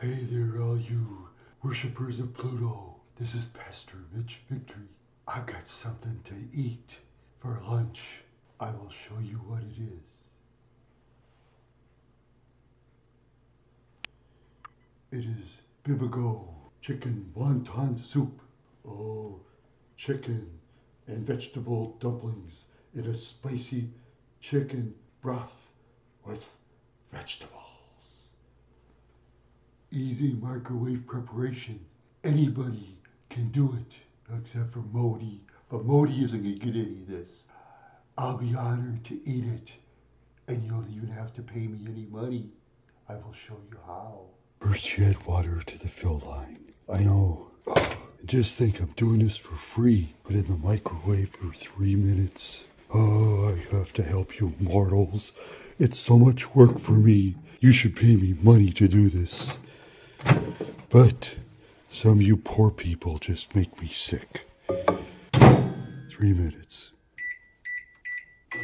Hey there, all you worshippers of Pluto. This is Pastor Mitch Victory. I've got something to eat for lunch. I will show you what it is. It is bibigo chicken wonton soup. Oh, chicken and vegetable dumplings in a spicy chicken broth with vegetables. Easy microwave preparation. Anybody can do it, except for Modi. But Modi isn't going to get any of this. I'll be honored to eat it, and you don't even have to pay me any money. I will show you how. First, you add water to the fill line. I know. Just think I'm doing this for free. Put it in the microwave for 3 minutes. Oh, I have to help you mortals. It's so much work for me. You should pay me money to do this. But some of you poor people just make me sick. 3 minutes.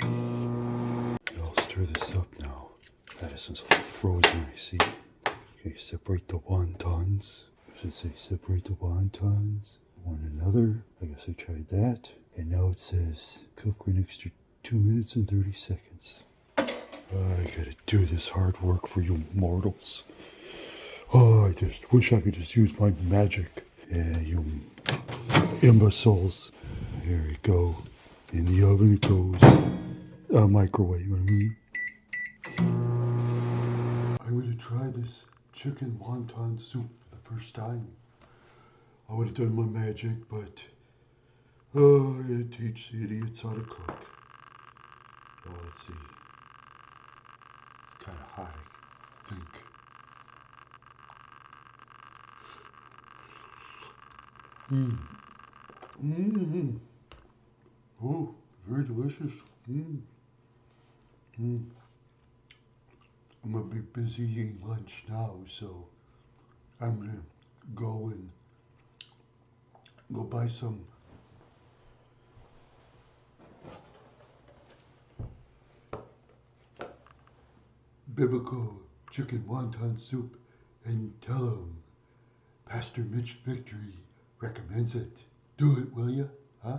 I'll stir this up now. That isn't so frozen, I see. Okay, separate the wontons. Does it say separate the wontons one another? I guess I tried that. And now it says cook for an extra 2 minutes and 30 seconds. I gotta do this hard work for you mortals. Oh, I just wish I could just use my magic. Yeah, you imbeciles. Here we go. In the oven it goes. Microwave, I mean. I'm gonna try this chicken wonton soup for the first time. I would have done my magic, but I gotta teach the idiots how to cook. Let's see. It's kind of hot, I think. Oh, very delicious. I'm gonna be busy eating lunch now, so I'm gonna go buy some biblical chicken wonton soup and tell them Pastor Mitch Victory recommends it. Do it, will ya? Huh?